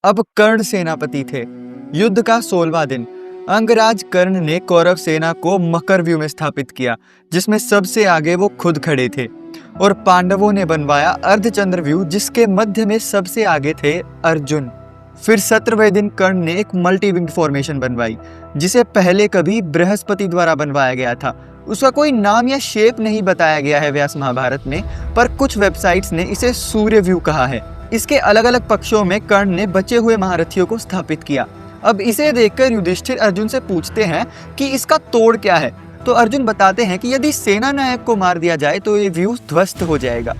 अब कर्ण सेनापति थे। युद्ध का 16वां दिन। अंगराज कर्ण ने कौरव सेना को मकरव्यूह में स्थापित किया, जिसमें सबसे आगे वो खुद खड़े थे, और पांडवों ने बनवाया अर्धचंद्रव्यूह, जिसके मध्य में सबसे आगे थे अर्जुन। फिर 17वें दिन कर्ण ने एक मल्टी विंग फॉर्मेशन बनवाई, जिसे पहले कभी बृहस्पति द्वारा बनवाया गया था। उसका कोई नाम या शेप नहीं बताया गया है व्यास महाभारत में, पर कुछ वेबसाइट्स ने इसे सूर्य व्यू कहा है। इसके अलग अलग पक्षों में कर्ण ने बचे हुए महारथियों को स्थापित किया। अब इसे देखकर युधिष्ठिर अर्जुन से पूछते हैं कि इसका तोड़ क्या है। तो अर्जुन बताते हैं कि यदि सेना नायक को मार दिया जाए तो ये व्यू ध्वस्त हो जाएगा।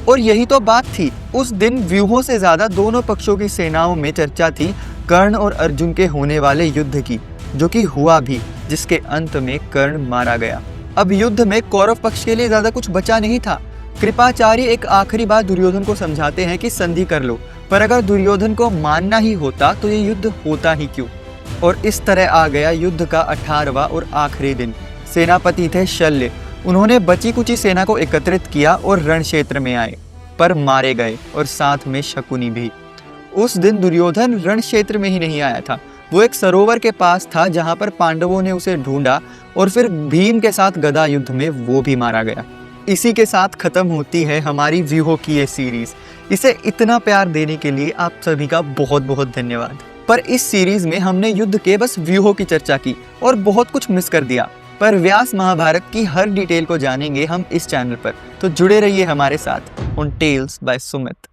और यही तो बात थी। उस दिन व्यूहों से ज्यादा दोनों पक्षों की सेनाओं में चर्चा थी कर्ण और अर्जुन के होने वाले युद्ध की, जो कि हुआ भी, जिसके अंत में कर्ण मारा गया। अब युद्ध में कौरव पक्ष के लिए ज्यादा कुछ बचा नहीं था। कृपाचार्य एक आखिरी बार दुर्योधन को समझाते हैं कि संधि कर लो, पर अगर दुर्योधन को मानना ही होता तो ये युद्ध होता ही क्यों। और इस तरह आ गया युद्ध का 18वां और आखिरी दिन। सेनापति थे शल्य। उन्होंने बची कुची सेना को एकत्रित किया और रण क्षेत्र में आए, पर मारे गए, और साथ में शकुनी भी। उस दिन दुर्योधन रण क्षेत्र में ही नहीं आया था। वो एक सरोवर के पास था, जहां पर पांडवों ने उसे ढूंढा, और फिर भीम के साथ गदा युद्ध में वो भी मारा गया। इसी के साथ खत्म होती है हमारी व्यूहों की ये सीरीज। इसे इतना प्यार देने के लिए आप सभी का बहुत बहुत धन्यवाद। पर इस सीरीज में हमने युद्ध के बस व्यूहों की चर्चा की और बहुत कुछ मिस कर दिया। पर व्यास महाभारत की हर डिटेल को जानेंगे हम इस चैनल पर, तो जुड़े रहिए हमारे साथ ऑन टेल्स बाय सुमित।